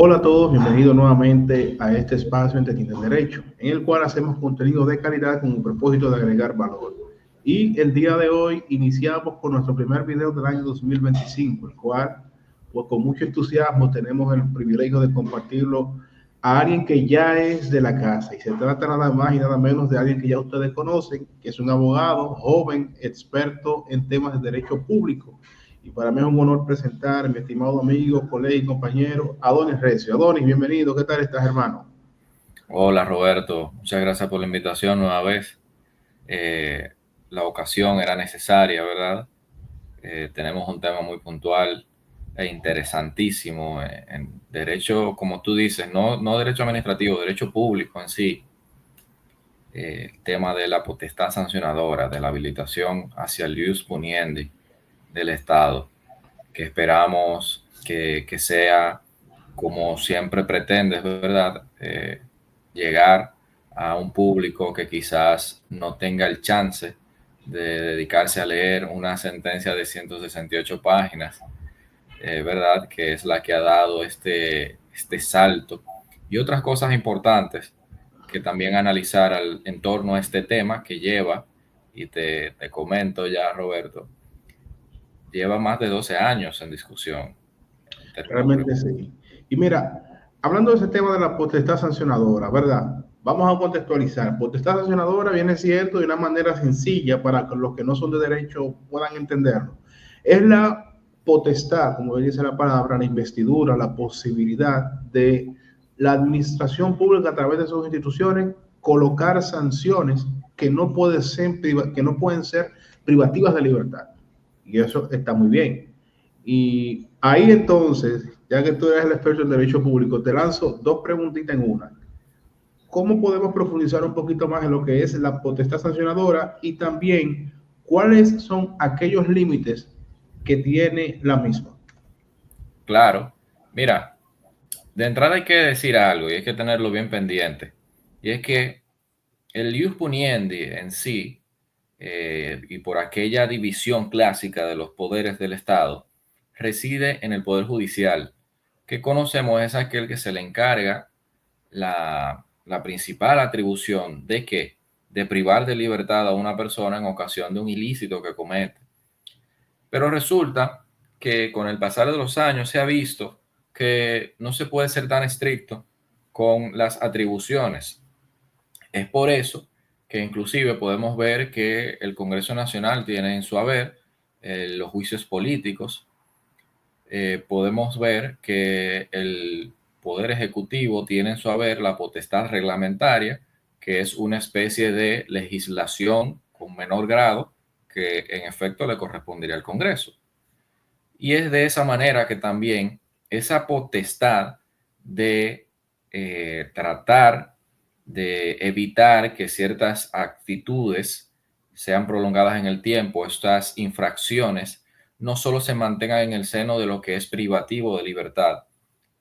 Hola a todos, bienvenidos nuevamente a este espacio Entendiendo el Derecho, en el cual hacemos contenido de calidad con el propósito de agregar valor. Y el día de hoy iniciamos con nuestro primer video del año 2025, el cual, pues con mucho entusiasmo, tenemos el privilegio de compartirlo a alguien que ya es de la casa. Y se trata nada más y nada menos de alguien que ya ustedes conocen, que es un abogado joven, experto en temas de derecho público. Y para mí es un honor presentar a mi estimado amigo, colega y compañero, Adonis Recio. Adonis, bienvenido. ¿Qué tal estás, hermano? Hola Roberto, muchas gracias por la invitación nueva vez. Eh, la ocasión era necesaria, ¿verdad? Tenemos un tema muy puntual e interesantísimo en derecho, como tú dices, no derecho administrativo, derecho público en sí. El tema de la potestad sancionadora, de la habilitación hacia el ius puniendi del Estado, que esperamos que sea como siempre pretendes, ¿verdad? Llegar a un público que quizás no tenga el chance de dedicarse a leer una sentencia de 168 páginas, ¿verdad? Que es la que ha dado este salto. Y otras cosas importantes que también analizar en torno a este tema que lleva, y te comento ya, Roberto, lleva más de 12 años en discusión en términos Realmente jurídicos. sí. Y mira, hablando de ese tema de la potestad sancionadora, ¿verdad? Vamos a contextualizar. Potestad sancionadora viene siendo de una manera sencilla para que los que no son de derecho puedan entenderlo. Es la potestad, como dice la palabra, la investidura, la posibilidad de la administración pública a través de sus instituciones colocar sanciones que que no pueden ser privativas de libertad. Y eso está muy bien. Y ahí entonces, ya que tú eres el experto en derecho público, te lanzo dos preguntitas en una. ¿Cómo podemos profundizar un poquito más en lo que es la potestad sancionadora y también cuáles son aquellos límites que tiene la misma? Claro, mira, de entrada hay que decir algo y hay que tenerlo bien pendiente. Y es que el ius puniendi en sí, y por aquella división clásica de los poderes del Estado, reside en el Poder Judicial, que conocemos es aquel que se le encarga la principal atribución de que de privar de libertad a una persona en ocasión de un ilícito que comete. Pero resulta que con el pasar de los años se ha visto que no se puede ser tan estricto con las atribuciones. Es por eso que inclusive podemos ver que el Congreso Nacional tiene en su haber los juicios políticos. Podemos ver que el Poder Ejecutivo tiene en su haber la potestad reglamentaria, que es una especie de legislación con menor grado que en efecto le correspondería al Congreso. Y es de esa manera que también esa potestad de tratar de evitar que ciertas actitudes sean prolongadas en el tiempo, estas infracciones, no solo se mantengan en el seno de lo que es privativo de libertad,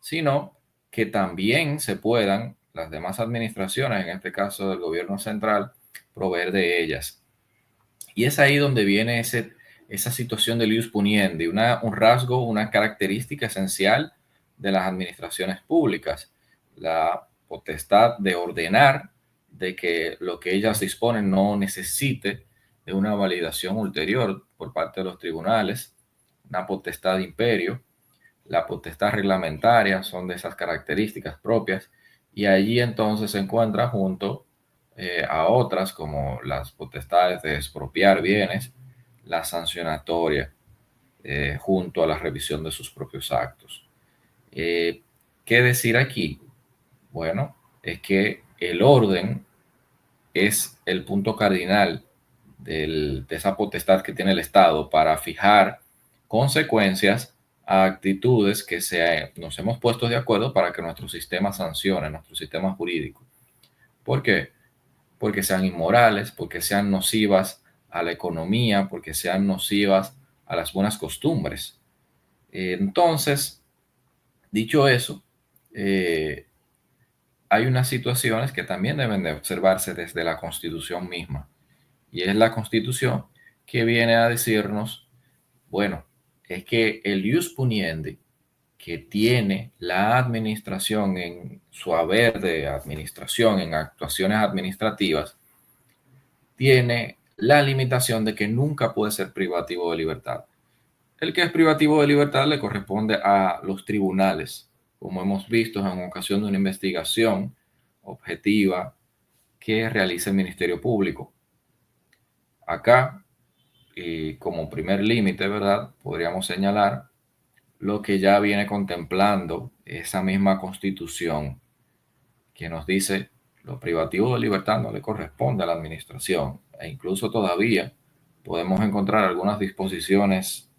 sino que también se puedan las demás administraciones, en este caso del gobierno central, proveer de ellas. Y es ahí donde viene esa situación del ius puniendi, un rasgo, una característica esencial de las administraciones públicas, la potestad de ordenar de que lo que ellas disponen no necesite de una validación ulterior por parte de los tribunales, una potestad de imperio, la potestad reglamentaria son de esas características propias, y allí entonces se encuentra junto a otras como las potestades de expropiar bienes, la sancionatoria, junto a la revisión de sus propios actos. Eh, ¿Qué decir aquí? Bueno, es que el orden es el punto cardinal de esa potestad que tiene el Estado para fijar consecuencias a actitudes que nos hemos puesto de acuerdo para que nuestro sistema sancione, nuestro sistema jurídico. ¿Por qué? Porque sean inmorales, porque sean nocivas a la economía, porque sean nocivas a las buenas costumbres. Entonces, dicho eso, eh, hay unas situaciones que también deben de observarse desde la Constitución misma. Y es la Constitución que viene a decirnos, bueno, es que el ius puniendi que tiene la administración en su haber de administración, en actuaciones administrativas, tiene la limitación de que nunca puede ser privativo de libertad. El que es privativo de libertad le corresponde a los tribunales, como hemos visto en ocasión de una investigación objetiva que realiza el Ministerio Público. Acá, y como primer límite, ¿verdad? Podríamos señalar lo que ya viene contemplando esa misma Constitución, que nos dice lo privativo de libertad no le corresponde a la administración, e incluso todavía podemos encontrar algunas disposiciones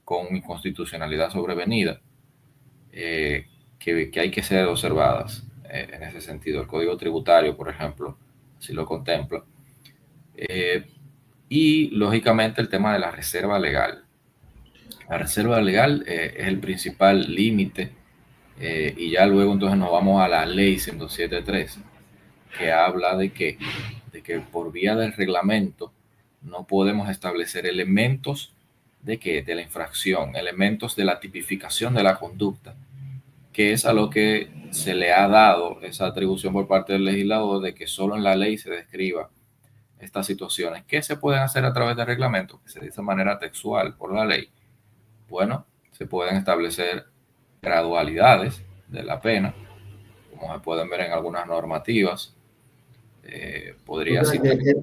con inconstitucionalidad sobrevenida que hay que ser observadas en ese sentido. El Código Tributario, por ejemplo, así lo contempla. Y lógicamente el tema de la reserva legal. La reserva legal es el principal límite y ya luego entonces nos vamos a la ley 107.13 que habla de que por vía del reglamento no podemos establecer elementos de la infracción, elementos de la tipificación de la conducta, que es a lo que se le ha dado esa atribución por parte del legislador de que solo en la ley se describa estas situaciones. ¿Qué se pueden hacer a través del reglamento? Que se dice de manera textual por la ley. Bueno, se pueden establecer gradualidades de la pena, como se pueden ver en algunas normativas. O Podría sea que citar.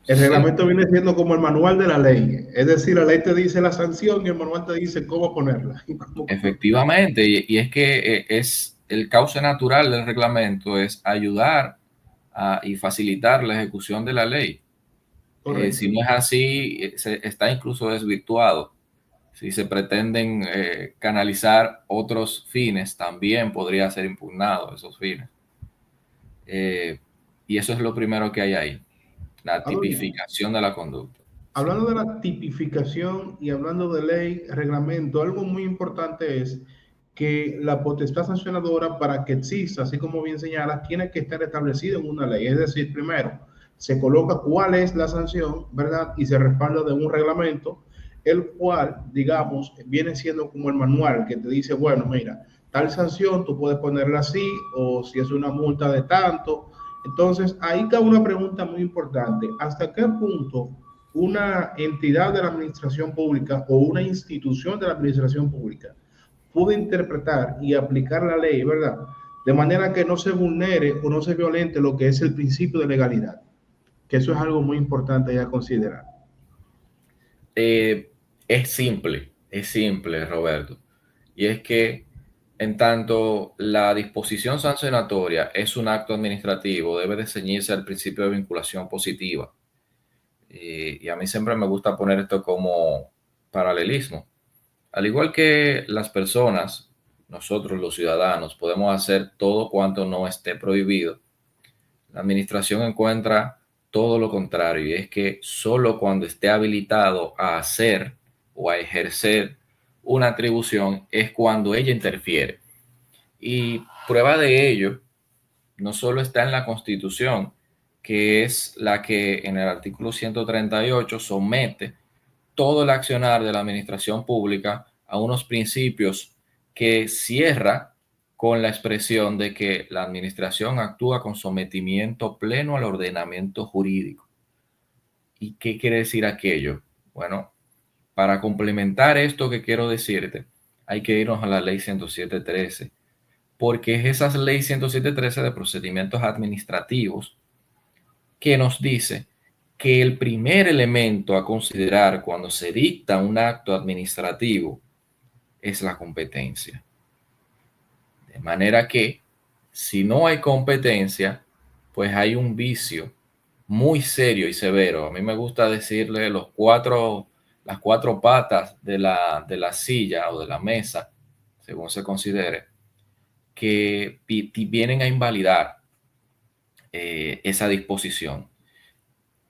el Sí, reglamento viene siendo como el manual de la ley. Es decir, la ley te dice la sanción y el manual te dice cómo ponerla. efectivamente, y es que es el cauce natural del reglamento es ayudar y facilitar la ejecución de la ley. Si Correcto. no es así, está incluso desvirtuado. Si se pretenden canalizar otros fines, también podría ser impugnado esos fines. Eh, y eso es lo primero que hay ahí, la Ahora, tipificación de la conducta. Sí. hablando de la tipificación y hablando de ley, reglamento, algo muy importante es que la potestad sancionadora para que exista, así como bien señalas, tiene que estar establecida en una ley. Es decir, primero, se coloca cuál es la sanción, ¿verdad? Y se respalda de un reglamento, el cual, digamos, viene siendo como el manual que te dice, bueno, mira, tal sanción tú puedes ponerla así, o si es una multa de tanto. Entonces, ahí cabe una pregunta muy importante. ¿Hasta qué punto una entidad de la administración pública o una institución de la administración pública puede interpretar y aplicar la ley, ¿verdad? De manera que no se vulnere o no se violente lo que es el principio de legalidad, que eso es algo muy importante a considerar. Eh, es simple, Roberto. Y es que en tanto la disposición sancionatoria es un acto administrativo, debe de ceñirse al principio de vinculación positiva. Y a mí siempre me gusta poner esto como paralelismo. Al igual que las personas, nosotros los ciudadanos, podemos hacer todo cuanto no esté prohibido, la administración encuentra todo lo contrario, y es que solo cuando esté habilitado a hacer o a ejercer una atribución es cuando ella interfiere. Y prueba de ello no solo está en la Constitución, que es la que en el artículo 138 somete todo el accionar de la administración pública a unos principios que cierra con la expresión de que la administración actúa con sometimiento pleno al ordenamiento jurídico. ¿Y qué quiere decir aquello? Bueno, para complementar esto que quiero decirte, hay que irnos a la ley 107.13, porque es esa ley 107.13 de procedimientos administrativos que nos dice que el primer elemento a considerar cuando se dicta un acto administrativo es la competencia. De manera que si no hay competencia, pues hay un vicio muy serio y severo. A mí me gusta decirle las cuatro patas de la silla o de la mesa, según se considere, que vienen a invalidar esa disposición.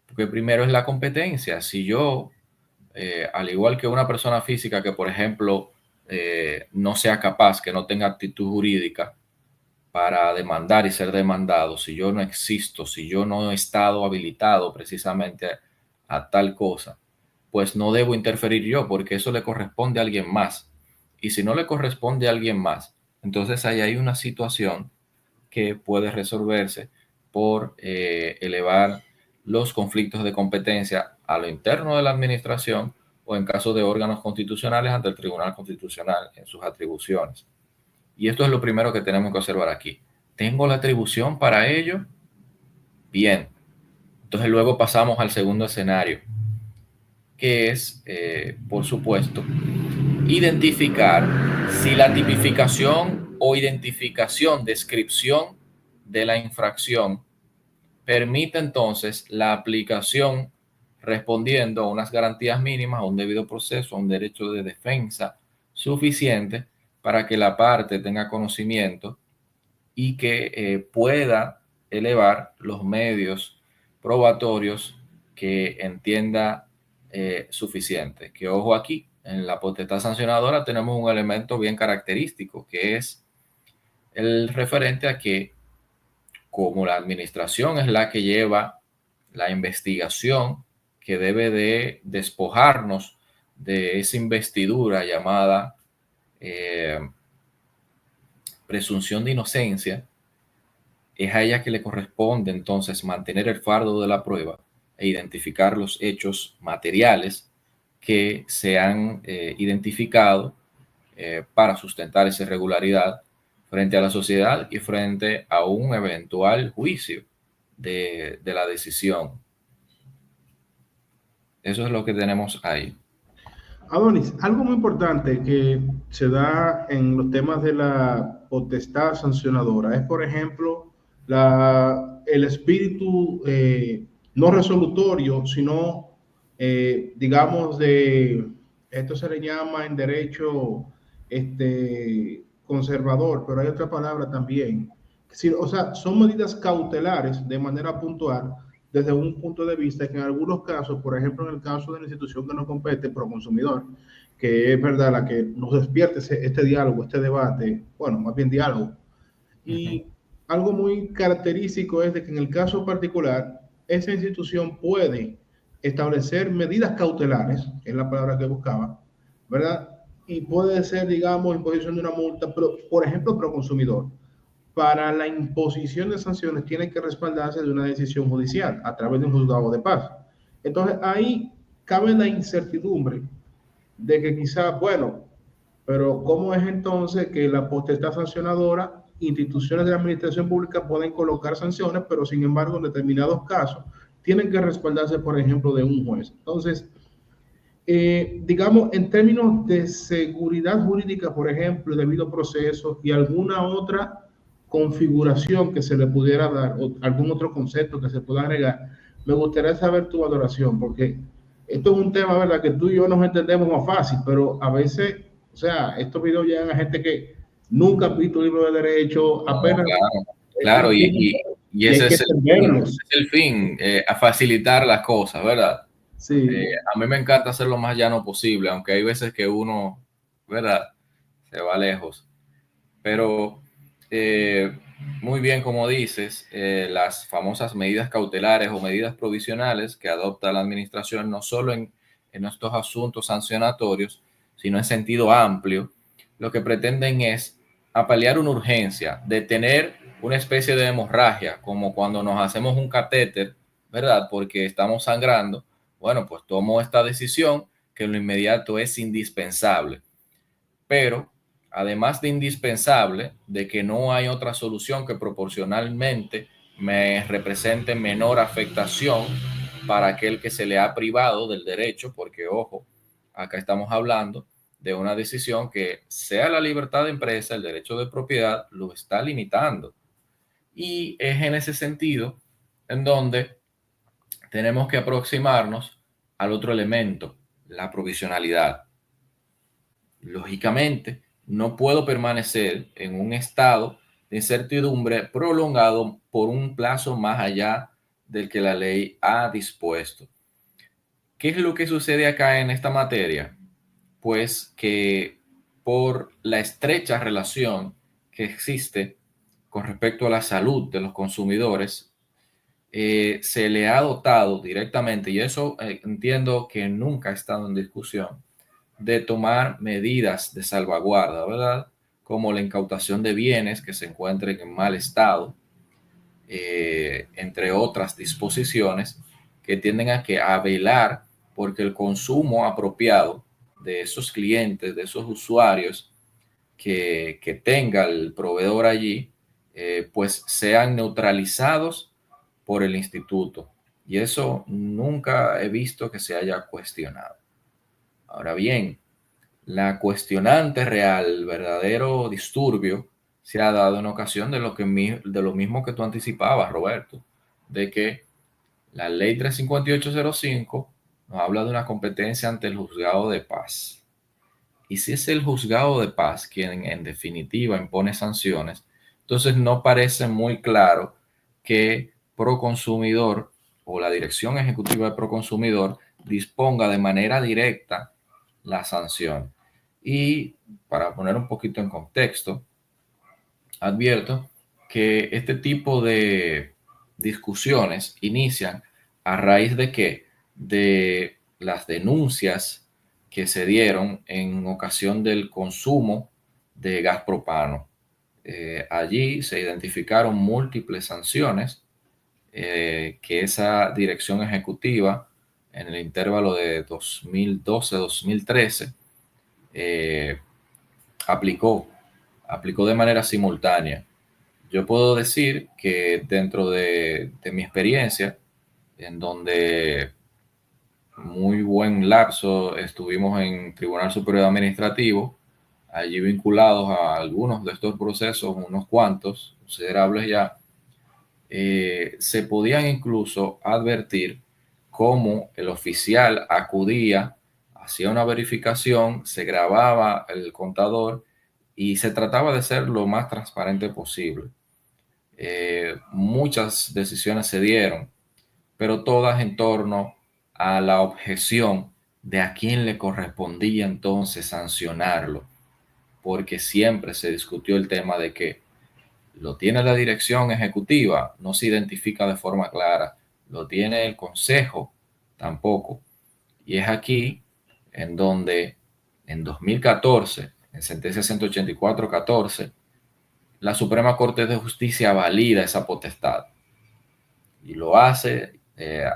Porque primero es la competencia. Si yo, al igual que una persona física que, por ejemplo, no sea capaz, que no tenga actitud jurídica para demandar y ser demandado, si yo no existo, si yo no he estado habilitado precisamente a tal cosa, pues no debo interferir yo, porque eso le corresponde a alguien más. y si no le corresponde a alguien más, entonces ahí hay una situación que puede resolverse por elevar los conflictos de competencia a lo interno de la administración o en caso de órganos constitucionales ante el Tribunal Constitucional en sus atribuciones. Y esto es lo primero que tenemos que observar aquí. ¿Tengo la atribución para ello? Bien. Entonces luego pasamos al segundo escenario, que es, por supuesto, identificar si la tipificación o identificación, descripción de la infracción permite entonces la aplicación respondiendo a unas garantías mínimas, a un debido proceso, a un derecho de defensa suficiente para que la parte tenga conocimiento y que pueda elevar los medios probatorios que entienda suficiente. Que ojo aquí, en la potestad sancionadora tenemos un elemento bien característico, que es el referente a que como la administración es la que lleva la investigación, que debe de despojarnos de esa investidura llamada presunción de inocencia, es a ella que le corresponde entonces mantener el fardo de la prueba e identificar los hechos materiales que se han identificado para sustentar esa irregularidad frente a la sociedad y frente a un eventual juicio de la decisión. Eso es lo que tenemos ahí. Adonis, algo muy importante que se da en los temas de la potestad sancionadora es, por ejemplo, el espíritu no resolutorio, sino, digamos, esto se le llama en derecho conservador, pero hay otra palabra también. Sí, o sea, son medidas cautelares de manera puntual desde un punto de vista que en algunos casos, por ejemplo, en el caso de la institución que nos compete, Proconsumidor, que es verdad la que nos despierte este diálogo, este debate, bueno, más bien diálogo. Y algo muy característico es de que en el caso particular, esa institución puede establecer medidas cautelares, que es la palabra que buscaba, ¿verdad? Y puede ser, digamos, imposición de una multa, pero, por ejemplo, Proconsumidor para la imposición de sanciones tiene que respaldarse de una decisión judicial a través de un juzgado de paz. Entonces ahí cabe la incertidumbre de que quizás, bueno, pero ¿cómo es entonces que la potestad sancionadora, instituciones de la administración pública pueden colocar sanciones, pero sin embargo en determinados casos tienen que respaldarse, por ejemplo, de un juez? Entonces, digamos, en términos de seguridad jurídica, por ejemplo, debido proceso y alguna otra configuración que se le pudiera dar o algún otro concepto que se pueda agregar, me gustaría saber tu valoración, porque esto es un tema, ¿verdad?, que tú y yo nos entendemos más fácil, pero a veces, o sea, estos videos llegan a gente que nunca ha visto un libro de derecho, No, apenas claro, y y hay ese que es el fin, entenderlos. a facilitar las cosas, ¿verdad? Sí. A mí me encanta hacer lo más llano posible, aunque hay veces que uno, ¿verdad? Se va lejos. Pero muy bien, como dices, las famosas medidas cautelares o medidas provisionales que adopta la administración no solo en estos asuntos sancionatorios, sino en sentido amplio, lo que pretenden es apalear una urgencia, detener una especie de hemorragia, como cuando nos hacemos un catéter, ¿verdad? Porque estamos sangrando. Bueno, pues tomo esta decisión que en lo inmediato es indispensable, pero además de indispensable, de que no hay otra solución que proporcionalmente me represente menor afectación para aquel que se le ha privado del derecho, porque ojo, acá estamos hablando de una decisión que sea la libertad de empresa, el derecho de propiedad, lo está limitando. Y es en ese sentido en donde tenemos que aproximarnos al otro elemento, la provisionalidad. Lógicamente, no puedo permanecer en un estado de incertidumbre prolongado por un plazo más allá del que la ley ha dispuesto. ¿Qué es lo que sucede acá en esta materia? Pues que por la estrecha relación que existe con respecto a la salud de los consumidores, se le ha dotado directamente, y eso entiendo que nunca ha estado en discusión, de tomar medidas de salvaguarda, ¿verdad? Como la incautación de bienes que se encuentren en mal estado, entre otras disposiciones que tienden a velar porque el consumo apropiado de esos clientes, de esos usuarios que tenga el proveedor allí, pues sean neutralizados por el instituto. Y eso nunca he visto que se haya cuestionado. Ahora bien, la cuestionante real, el verdadero disturbio, se ha dado en ocasión de lo mismo que tú anticipabas, Roberto, de que la ley 35805 nos habla de una competencia ante el juzgado de paz. Y si es el juzgado de paz quien en definitiva impone sanciones, entonces no parece muy claro que Proconsumidor o la Dirección Ejecutiva de Proconsumidor disponga de manera directa la sanción. Y para poner un poquito en contexto, advierto que este tipo de discusiones inician a raíz de que de las denuncias que se dieron en ocasión del consumo de gas propano. Allí se identificaron múltiples sanciones que esa dirección ejecutiva en el intervalo de 2012-2013 eh, aplicó, aplicó de manera simultánea. Yo puedo decir que dentro de mi experiencia, en donde muy buen lapso estuvimos en Tribunal Superior Administrativo, allí vinculados a algunos de estos procesos, unos cuantos, considerables ya, se podían incluso advertir cómo el oficial acudía, hacía una verificación, se grababa el contador y se trataba de ser lo más transparente posible. Muchas decisiones se dieron, pero todas en torno a la objeción de a quién le correspondía entonces sancionarlo, porque siempre se discutió el tema de que lo tiene la dirección ejecutiva, no se identifica de forma clara, lo tiene el consejo, tampoco. Y es aquí en donde en 2014, en sentencia 184-14, la Suprema Corte de Justicia valida esa potestad y lo hace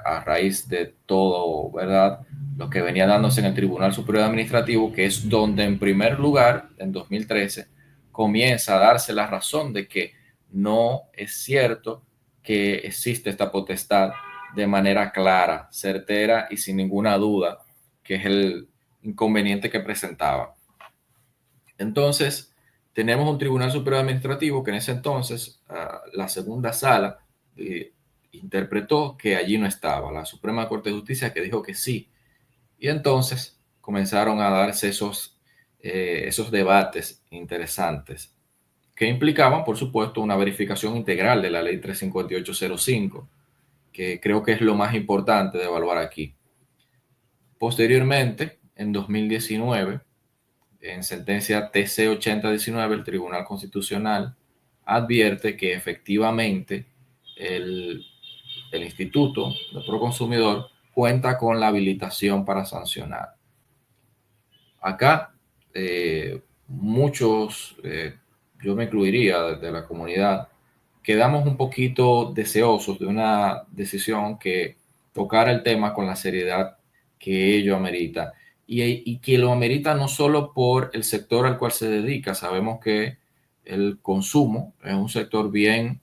a raíz de todo, ¿verdad? Lo que venía dándose en el Tribunal Superior Administrativo, que es donde en primer lugar, en 2013, comienza a darse la razón de que no es cierto que existe esta potestad de manera clara, certera y sin ninguna duda, que es el inconveniente que presentaba. Entonces, tenemos un Tribunal Superior Administrativo que en ese entonces, la segunda sala, interpretó que allí no estaba. La Suprema Corte de Justicia que dijo que sí. Y entonces comenzaron a darse esos debates interesantes que implicaban, por supuesto, una verificación integral de la ley 35805, que creo que es lo más importante de evaluar aquí. Posteriormente, en 2019, en sentencia TC 8019, el Tribunal Constitucional advierte que efectivamente el Instituto de Proconsumidor cuenta con la habilitación para sancionar. Acá, muchos, yo me incluiría de la comunidad, quedamos un poquito deseosos de una decisión que tocara el tema con la seriedad que ello amerita. Y que lo amerita no solo por el sector al cual se dedica. Sabemos que el consumo es un sector bien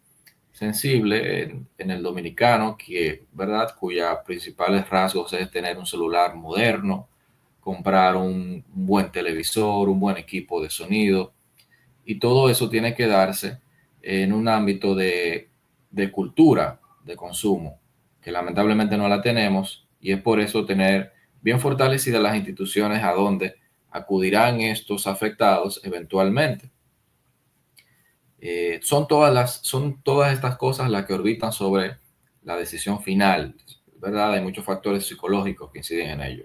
sensible en el dominicano, que, ¿verdad?, cuyos principales rasgos es tener un celular moderno, comprar un buen televisor, un buen equipo de sonido, y todo eso tiene que darse en un ámbito de cultura de consumo, que lamentablemente no la tenemos, y es por eso tener bien fortalecidas las instituciones a donde acudirán estos afectados eventualmente. Son todas estas cosas las que orbitan sobre la decisión final, ¿verdad? Hay muchos factores psicológicos que inciden en ello.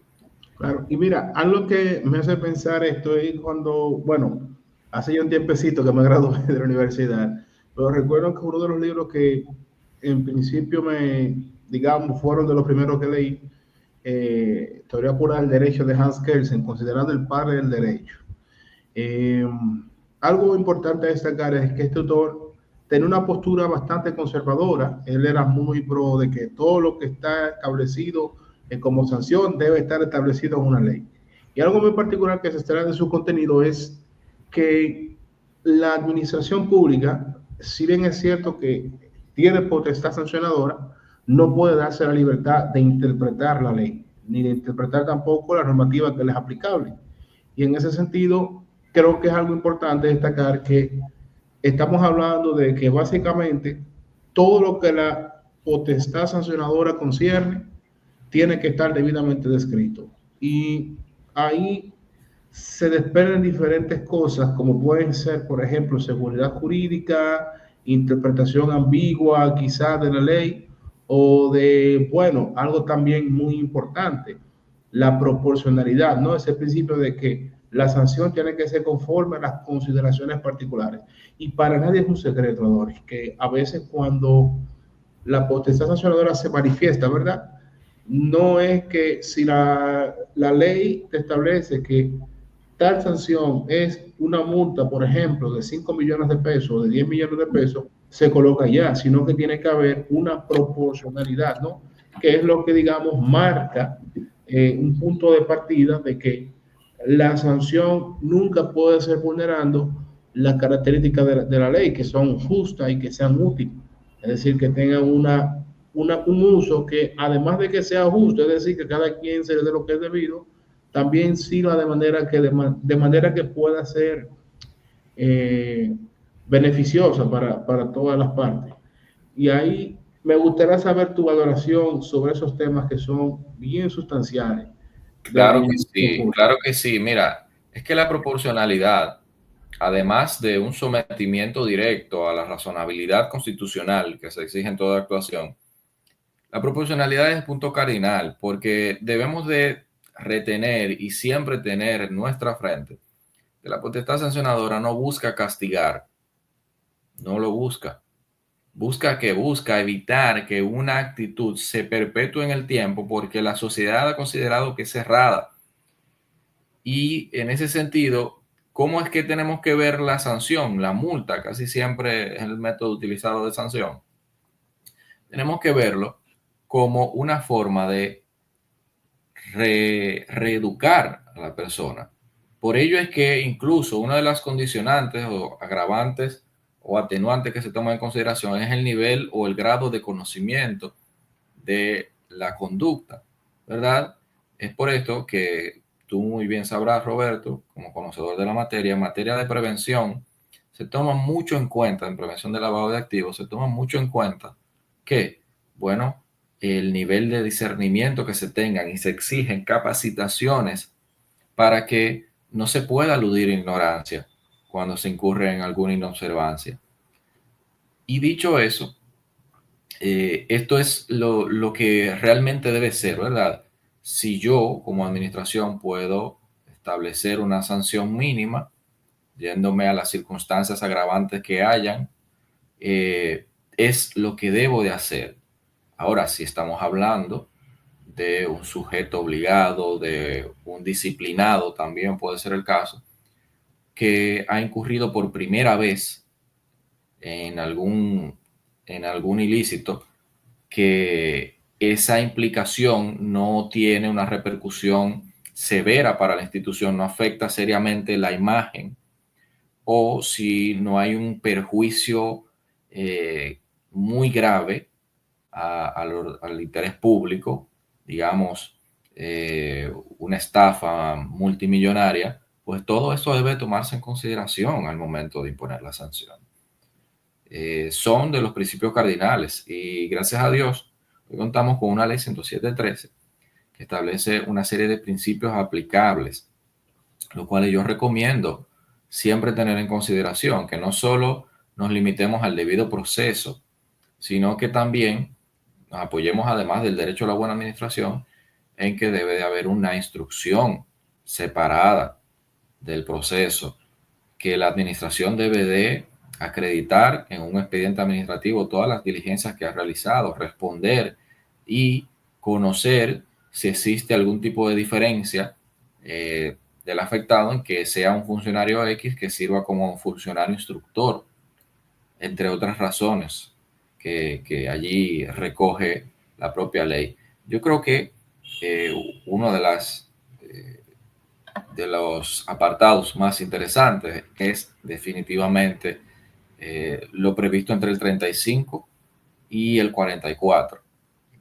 Claro, y mira, algo que me hace pensar esto es cuando, bueno, hace ya un tiempecito que me gradué de la universidad, pero recuerdo que uno de los libros que en principio digamos, fueron de los primeros que leí, Teoría pura del derecho de Hans Kelsen, considerando el padre del derecho. Eh, Algo importante a destacar es que este autor tenía una postura bastante conservadora. Él era muy pro de que todo lo que está establecido como sanción debe estar establecido en una ley. Y algo muy particular que se extrae de su contenido es que la administración pública, si bien es cierto que tiene potestad sancionadora, no puede darse la libertad de interpretar la ley, ni de interpretar tampoco la normativa que les es aplicable. Y en ese sentido, creo que es algo importante destacar que estamos hablando de que básicamente todo lo que la potestad sancionadora concierne tiene que estar debidamente descrito. Y ahí se desprenden diferentes cosas, como pueden ser, por ejemplo, seguridad jurídica, interpretación ambigua quizás de la ley, o de, bueno, algo también muy importante, la proporcionalidad, ¿no? Ese principio de que la sanción tiene que ser conforme a las consideraciones particulares. Y para nadie es un secreto, Doris, que a veces cuando la potestad sancionadora se manifiesta, ¿verdad? No es que si la ley te establece que tal sanción es una multa, por ejemplo, de 5 millones de pesos o de 10 millones de pesos, se coloca ya, sino que tiene que haber una proporcionalidad, ¿no? Que es lo que, digamos, marca un punto de partida de que la sanción nunca puede ser vulnerando las características de la ley, que son justas y que sean útiles. Es decir, que tengan un uso que, además de que sea justo, es decir, que cada quien se le dé lo que es debido, también sirva de manera que pueda ser eh, beneficiosa para todas las partes. Y ahí me gustaría saber tu valoración sobre esos temas que son bien sustanciales de la Claro que administración sí, pública. claro que sí. Mira, es que la proporcionalidad, además de un sometimiento directo a la razonabilidad constitucional que se exige en toda actuación, la proporcionalidad es el punto cardinal, porque debemos de retener y siempre tener en nuestra frente que la potestad sancionadora no busca castigar, no lo busca. Busca evitar que una actitud se perpetúe en el tiempo porque la sociedad ha considerado que es cerrada. Y en ese sentido, ¿cómo es que tenemos que ver la sanción? La multa casi siempre es el método utilizado de sanción. Tenemos que verlo como una forma de reeducar a la persona. Por ello es que incluso una de las condicionantes o agravantes o atenuantes que se toman en consideración es el nivel o el grado de conocimiento de la conducta, ¿verdad? Es por esto que tú muy bien sabrás, Roberto, como conocedor de la materia, en materia de prevención, se toma mucho en cuenta, en prevención de lavado de activos, se toma mucho en cuenta que, bueno, el nivel de discernimiento que se tengan y se exigen capacitaciones para que no se pueda aludir ignorancia cuando se incurre en alguna inobservancia. Y dicho eso, esto es lo que realmente debe ser, ¿verdad? Si yo como administración puedo establecer una sanción mínima, yéndome a las circunstancias agravantes que hayan, es lo que debo de hacer. Ahora, si estamos hablando de un sujeto obligado, de un disciplinado, también puede ser el caso, que ha incurrido por primera vez en en algún ilícito, que esa implicación no tiene una repercusión severa para la institución, no afecta seriamente la imagen, o si no hay un perjuicio muy grave al interés público, digamos, una estafa multimillonaria, pues todo eso debe tomarse en consideración al momento de imponer la sanción. Son de los principios cardinales y gracias a Dios hoy contamos con una ley 107.13 que establece una serie de principios aplicables, los cuales yo recomiendo siempre tener en consideración, que no solo nos limitemos al debido proceso, sino que también nos apoyemos, además del derecho a la buena administración, en que debe de haber una instrucción separada del proceso, que la administración debe de acreditar en un expediente administrativo todas las diligencias que ha realizado, responder y conocer si existe algún tipo de diferencia del afectado en que sea un funcionario X que sirva como funcionario instructor, entre otras razones que allí recoge la propia ley. Yo creo que uno de los apartados más interesantes es definitivamente lo previsto entre el 35 y el 44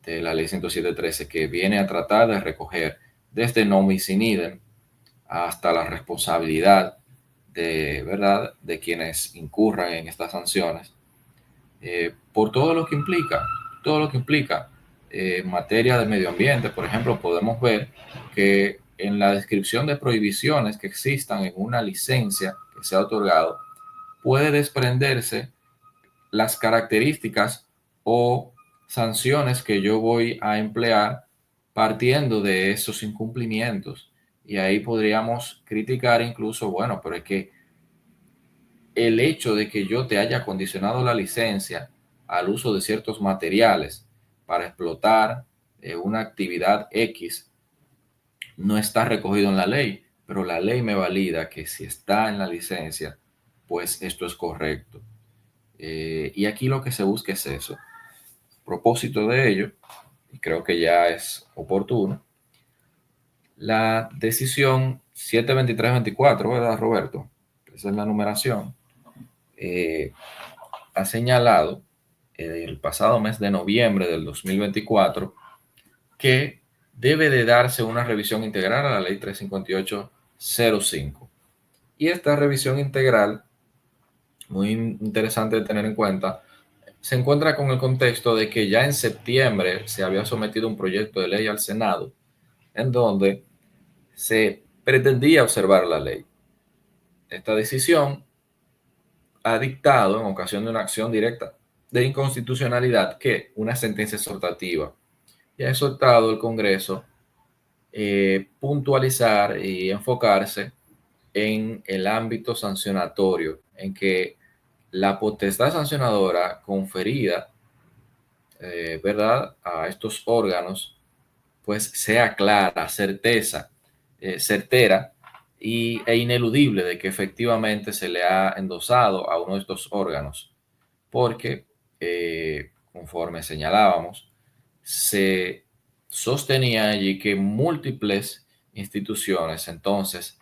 de la ley 107.13, que viene a tratar de recoger desde no bis in idem hasta la responsabilidad de verdad de quienes incurran en estas sanciones por todo lo que implica. En materia de medio ambiente, por ejemplo, podemos ver que en la descripción de prohibiciones que existan en una licencia que se ha otorgado, puede desprenderse las características o sanciones que yo voy a emplear partiendo de esos incumplimientos. Y ahí podríamos criticar incluso, bueno, pero es que el hecho de que yo te haya condicionado la licencia al uso de ciertos materiales para explotar una actividad X no está recogido en la ley, pero la ley me valida que si está en la licencia, pues esto es correcto. Y aquí lo que se busca es eso. A propósito de ello, y creo que ya es oportuno, la decisión 72324, ¿verdad, Roberto? Esa es la numeración. Ha señalado el pasado mes de noviembre del 2024 que debe de darse una revisión integral a la ley 35805. Y esta revisión integral, muy interesante de tener en cuenta, se encuentra con el contexto de que ya en septiembre se había sometido un proyecto de ley al Senado en donde se pretendía observar la ley. Esta decisión ha dictado en ocasión de una acción directa de inconstitucionalidad que una sentencia exhortativa y ha exhortado el Congreso puntualizar y enfocarse en el ámbito sancionatorio, en que la potestad sancionadora conferida, ¿verdad?, a estos órganos, pues sea clara, certera e ineludible de que efectivamente se le ha endosado a uno de estos órganos, porque, conforme señalábamos, se sostenía allí que múltiples instituciones entonces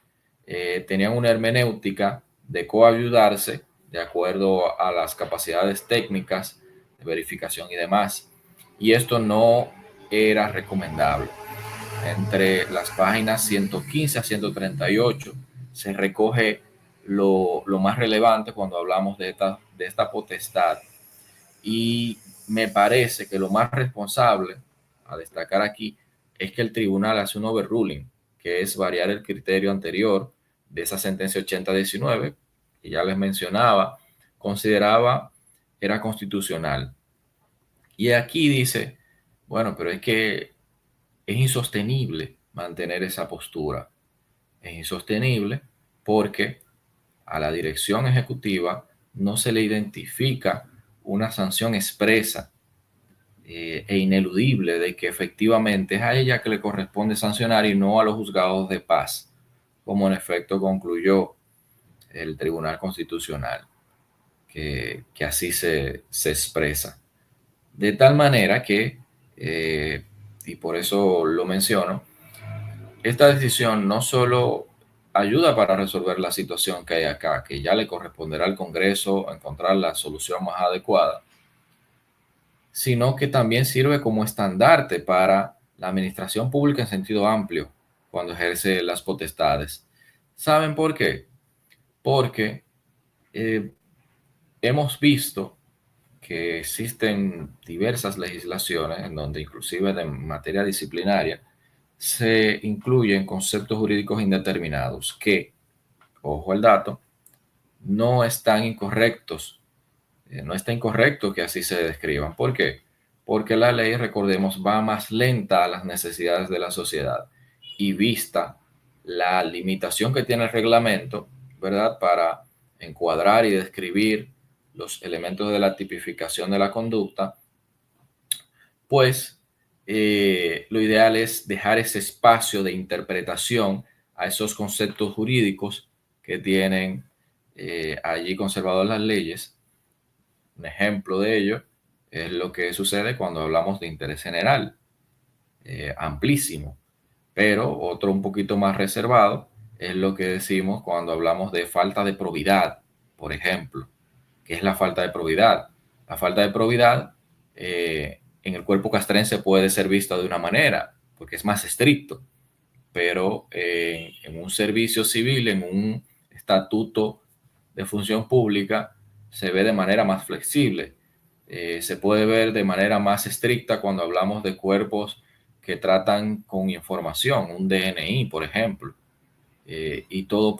tenían una hermenéutica de coayudarse de acuerdo a las capacidades técnicas de verificación y demás, y esto no era recomendable. Entre las páginas 115 a 138 se recoge lo más relevante cuando hablamos de esta potestad, y me parece que lo más responsable a destacar aquí es que el tribunal hace un overruling, que es variar el criterio anterior de esa sentencia 8019, que ya les mencionaba, consideraba era constitucional. Y aquí dice, bueno, pero es que es insostenible mantener esa postura. Es insostenible porque a la dirección ejecutiva no se le identifica una sanción expresa e ineludible de que efectivamente es a ella que le corresponde sancionar y no a los juzgados de paz, como en efecto concluyó el Tribunal Constitucional, que así se expresa. De tal manera que, y por eso lo menciono, esta decisión no solo ayuda para resolver la situación que hay acá, que ya le corresponderá al Congreso encontrar la solución más adecuada, sino que también sirve como estandarte para la administración pública en sentido amplio cuando ejerce las potestades. ¿Saben por qué? Porque eh, hemos visto que existen diversas legislaciones en donde inclusive de materia disciplinaria se incluyen conceptos jurídicos indeterminados que, ojo al dato, no están incorrectos. No está incorrecto que así se describan. ¿Por qué? Porque la ley, recordemos, va más lenta a las necesidades de la sociedad y vista la limitación que tiene el reglamento, ¿verdad? Para encuadrar y describir los elementos de la tipificación de la conducta, pues lo ideal es dejar ese espacio de interpretación a esos conceptos jurídicos que tienen allí conservados las leyes. Un ejemplo de ello es lo que sucede cuando hablamos de interés general, amplísimo, pero otro un poquito más reservado es lo que decimos cuando hablamos de falta de probidad, por ejemplo. ¿Qué es la falta de probidad? La falta de probidad en el cuerpo castrense puede ser vista de una manera, porque es más estricto, pero en un servicio civil, en un estatuto de función pública, se ve de manera más flexible. Se puede ver de manera más estricta cuando hablamos de cuerpos que tratan con información, un DNI, por ejemplo, y todo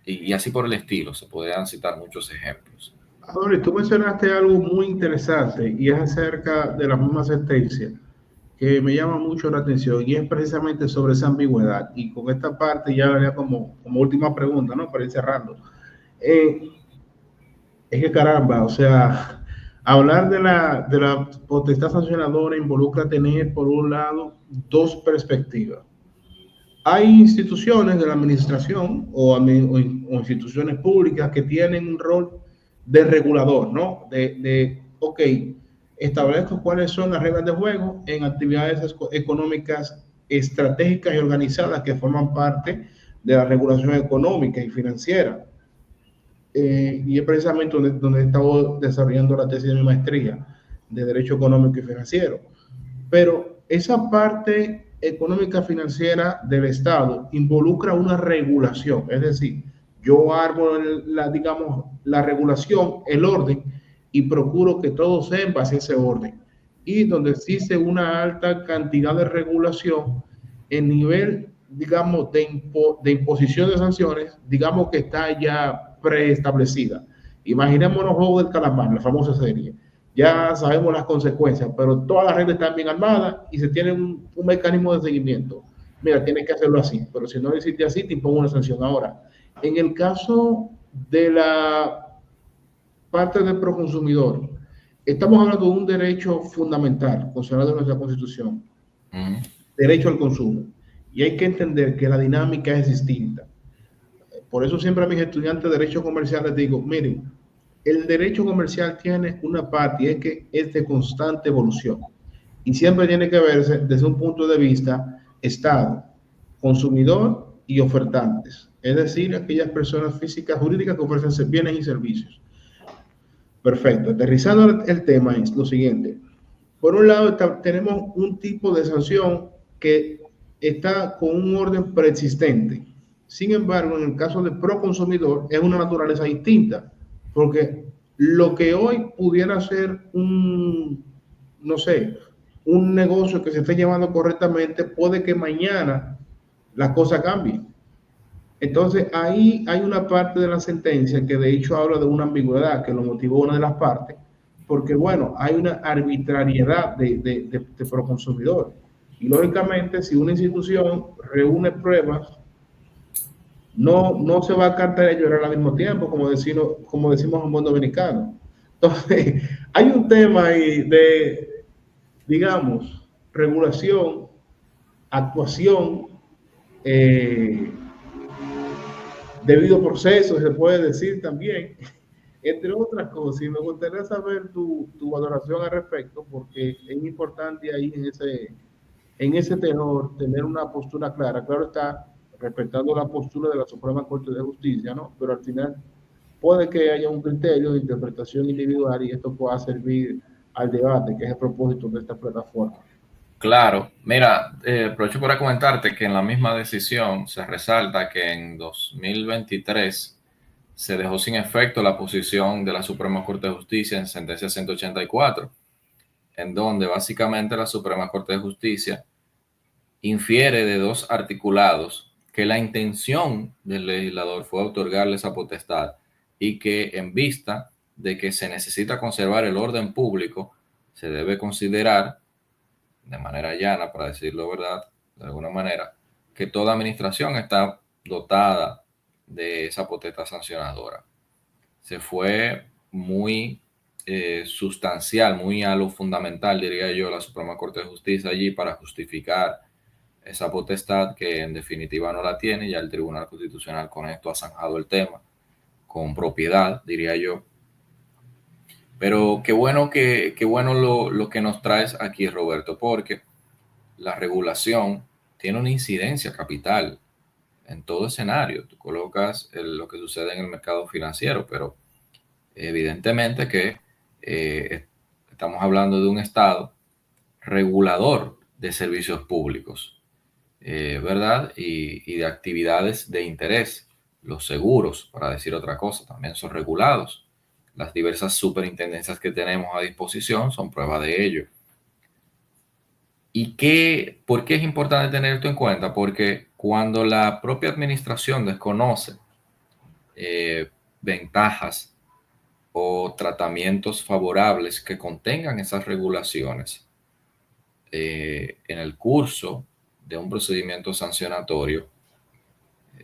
y así por el estilo. Se podrían citar muchos ejemplos. Adori, tú mencionaste algo muy interesante y es acerca de la misma sentencia que me llama mucho la atención y es precisamente sobre esa ambigüedad. Y con esta parte ya haría como última pregunta, ¿no? Para ir cerrando. Eh, es que caramba, o sea, hablar de la potestad sancionadora involucra tener, por un lado, dos perspectivas. Hay instituciones de la administración o instituciones públicas que tienen un rol de regulador, ¿no? Ok, establezco cuáles son las reglas de juego en actividades económicas estratégicas y organizadas que forman parte de la regulación económica y financiera. Y es precisamente donde he estado desarrollando la tesis de mi maestría de Derecho Económico y Financiero. Pero esa parte económica financiera del Estado involucra una regulación, es decir, yo armo digamos, la regulación, el orden, y procuro que todo sea en base a ese orden. Y donde existe una alta cantidad de regulación, el nivel, digamos, de imposición de sanciones, digamos que está ya preestablecida. Imaginemos los juegos del calamar, la famosa serie. Ya sabemos las consecuencias, pero todas las reglas están bien armadas y se tiene un mecanismo de seguimiento. Mira, tienes que hacerlo así, pero si no lo hiciste así, te impongo una sanción. Ahora, en el caso de la parte del proconsumidor, estamos hablando de un derecho fundamental, consagrado en nuestra Constitución, derecho al consumo. Y hay que entender que la dinámica es distinta. Por eso siempre a mis estudiantes de derecho comercial les digo, miren, el derecho comercial tiene una parte y es que es de constante evolución y siempre tiene que verse desde un punto de vista Estado, consumidor y ofertantes, es decir, aquellas personas físicas, jurídicas que ofrecen bienes y servicios. Perfecto, aterrizando el tema es lo siguiente. Por un lado tenemos un tipo de sanción que está con un orden preexistente. Sin embargo, en el caso del proconsumidor es una naturaleza distinta, porque lo que hoy pudiera ser no sé, un negocio que se esté llevando correctamente, puede que mañana la cosa cambie. Entonces, ahí hay una parte de la sentencia que de hecho habla de una ambigüedad que lo motivó una de las partes, porque bueno, hay una arbitrariedad de proconsumidor. Y lógicamente, si una institución reúne pruebas, no se va a cantar a llorar al mismo tiempo, como decimos en buen dominicano. Entonces, hay un tema ahí de, digamos, regulación, actuación, eh, debido proceso, se puede decir también, entre otras cosas. Y me gustaría saber tu valoración al respecto, porque es importante ahí en ese tenor tener una postura clara. Claro está, respetando la postura de la Suprema Corte de Justicia, ¿no? Pero al final puede que haya un criterio de interpretación individual y esto pueda servir al debate, que es el propósito de esta plataforma. Claro, mira, aprovecho para comentarte que en la misma decisión se resalta que en 2023 se dejó sin efecto la posición de la Suprema Corte de Justicia en sentencia 184, en donde básicamente la Suprema Corte de Justicia infiere de dos articulados que la intención del legislador fue otorgarle esa potestad y que en vista de que se necesita conservar el orden público, se debe considerar de manera llana, para decirlo verdad, de alguna manera, que toda administración está dotada de esa potestad sancionadora. Se fue muy sustancial, muy a lo fundamental, diría yo, la Suprema Corte de Justicia allí para justificar esa potestad que en definitiva no la tiene. Ya el Tribunal Constitucional con esto ha zanjado el tema con propiedad, diría yo. Pero qué bueno lo que nos traes aquí, Roberto, porque la regulación tiene una incidencia capital en todo escenario. Tú colocas lo que sucede en el mercado financiero, pero evidentemente que estamos hablando de un Estado regulador de servicios públicos, ¿verdad? Y de actividades de interés. Los seguros, para decir otra cosa, también son regulados. Las diversas superintendencias que tenemos a disposición son prueba de ello. ¿Por qué es importante tener esto en cuenta? Porque cuando la propia administración desconoce ventajas o tratamientos favorables que contengan esas regulaciones en el curso de un procedimiento sancionatorio,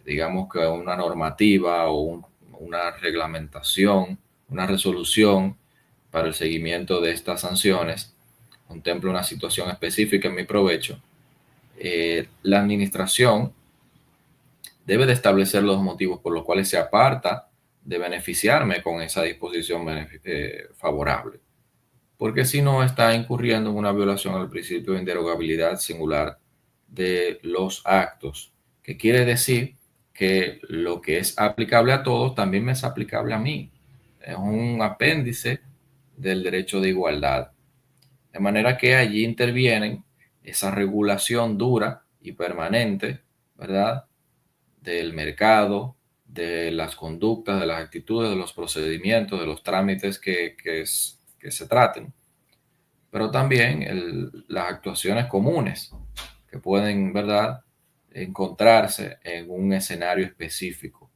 digamos que una normativa o una reglamentación, una resolución para el seguimiento de estas sanciones, contempla una situación específica en mi provecho, la administración debe de establecer los motivos por los cuales se aparta de beneficiarme con esa disposición favorable, porque si no está incurriendo en una violación al principio de inderogabilidad singular de los actos, que quiere decir que lo que es aplicable a todos también me es aplicable a mí. Es un apéndice del derecho de igualdad. De manera que allí intervienen esa regulación dura y permanente, ¿verdad? Del mercado, de las conductas, de las actitudes, de los procedimientos, de los trámites que se traten, pero también las actuaciones comunes que pueden, ¿verdad?, encontrarse en un escenario específico.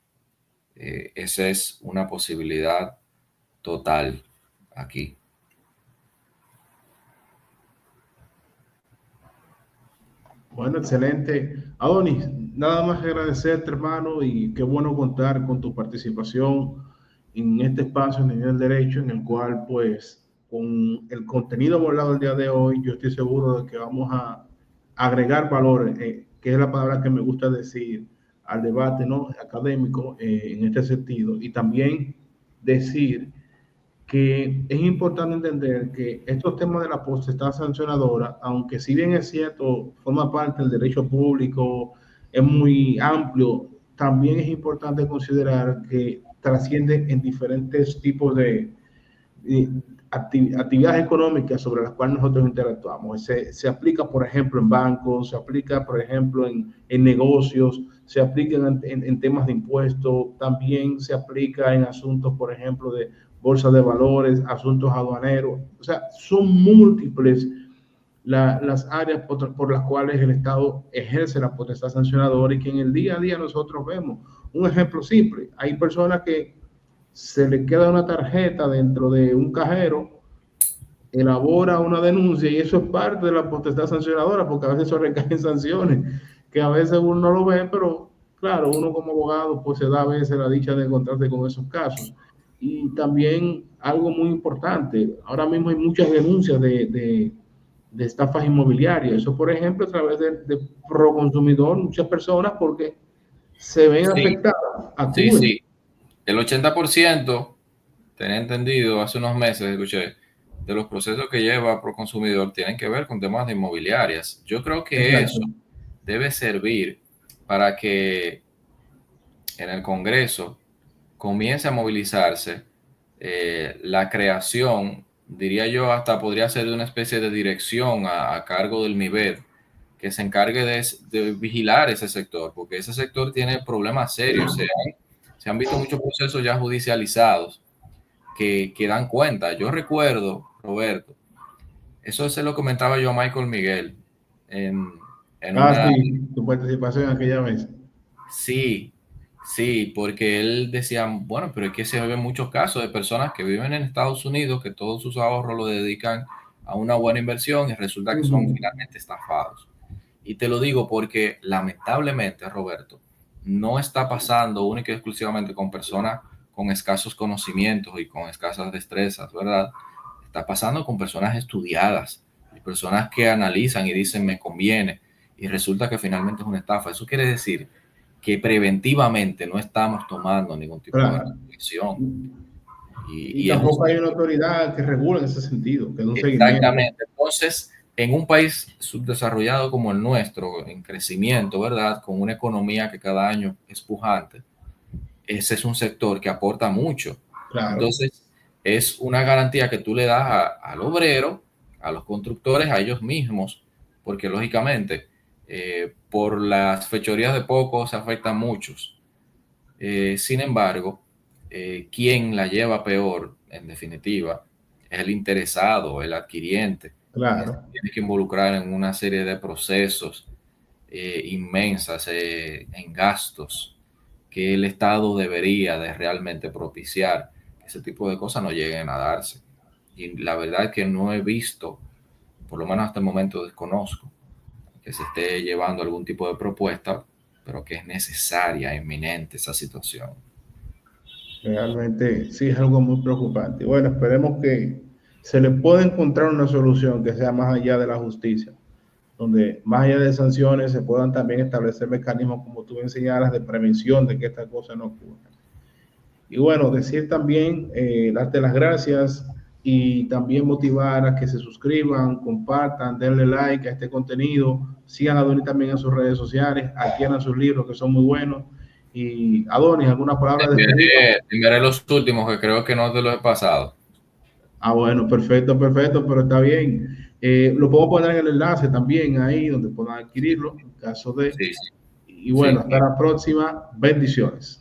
Esa es una posibilidad total aquí. Bueno, excelente. Adonis, nada más que agradecerte, hermano, y qué bueno contar con tu participación en este espacio en el derecho, en el cual, pues, con el contenido abordado el día de hoy, yo estoy seguro de que vamos a agregar valor, que es la palabra que me gusta decir, al debate, ¿no?, académico, en este sentido, y también decir que es importante entender que estos temas de la potestad sancionadora, aunque si bien es cierto, forma parte del derecho público, es muy amplio, también es importante considerar que trasciende en diferentes tipos de actividades económicas sobre las cuales nosotros interactuamos. Se aplica, por ejemplo, en bancos, se aplica, por ejemplo, en negocios, se aplica en temas de impuestos, también se aplica en asuntos, por ejemplo, de bolsa de valores, asuntos aduaneros. O sea, son múltiples las áreas por las cuales el Estado ejerce la potestad sancionadora y que en el día a día nosotros vemos. Un ejemplo simple, hay personas que se le queda una tarjeta dentro de un cajero, elabora una denuncia y eso es parte de la potestad sancionadora, porque a veces eso recae en sanciones, que a veces uno no lo ve, pero claro, uno como abogado pues se da a veces la dicha de encontrarse con esos casos. Y también algo muy importante, ahora mismo hay muchas denuncias de estafas inmobiliarias, eso por ejemplo a través de Proconsumidor, muchas personas porque se ven Sí, afectadas, sí, acuden. sí. El 80%, tenía entendido hace unos meses, escuché, de los procesos que lleva Proconsumidor tienen que ver con temas de inmobiliarias. Yo creo que Exacto. eso debe servir para que en el Congreso comience a movilizarse la creación, diría yo, hasta podría ser de una especie de dirección a cargo del MIBED, que se encargue de vigilar ese sector, porque ese sector tiene problemas serios. Se han visto muchos procesos ya judicializados que dan cuenta. Yo recuerdo, Roberto, eso se lo comentaba yo a Michael Miguel en, en Ah, una. sí, tu participación aquella vez. Sí, sí, porque él decía, bueno, pero es que se ven muchos casos de personas que viven en Estados Unidos, que todos sus ahorros lo dedican a una buena inversión y resulta que son Ujú. finalmente estafados. Y te lo digo porque lamentablemente, Roberto, no está pasando única y exclusivamente con personas con escasos conocimientos y con escasas destrezas, ¿verdad? Está pasando con personas estudiadas, personas que analizan y dicen me conviene, y resulta que finalmente es una estafa. Eso quiere decir que preventivamente no estamos tomando ningún tipo de Claro. acción. Y Y es tampoco hay una autoridad que regule en ese sentido, que dé un seguimiento. exactamente. Entonces, en un país subdesarrollado como el nuestro, en crecimiento, ¿verdad? Con una economía que cada año es pujante, ese es un sector que aporta mucho. Claro, Entonces, es una garantía que tú le das al obrero, a los constructores, a ellos mismos, porque lógicamente, por las fechorías de pocos se afectan muchos. Sin embargo, quien la lleva peor, en definitiva, es el interesado, el adquiriente, que se claro. tiene que involucrar en una serie de procesos inmensas en gastos que el Estado debería de realmente propiciar que ese tipo de cosas no lleguen a darse. Y la verdad es que no he visto, por lo menos hasta el momento desconozco, que se esté llevando algún tipo de propuesta, pero que es necesaria, inminente esa situación. Realmente sí es algo muy preocupante. Bueno, esperemos que se le pueda encontrar una solución que sea más allá de la justicia, donde más allá de sanciones se puedan también establecer mecanismos, como tú señalas, de prevención de que estas cosas no ocurran. Y bueno, decir también, darte las gracias y también motivar a que se suscriban, compartan, denle like a este contenido, sigan a Adonis también en sus redes sociales, adquieran sus libros que son muy buenos. Y Adonis, ¿alguna palabra de despedida? Te enviaré los últimos que creo que no te los he pasado. Ah, bueno, perfecto, perfecto, pero está bien. Lo puedo poner en el enlace también ahí donde puedan adquirirlo en caso de. Sí, sí, Y bueno, sí. hasta la próxima. Bendiciones.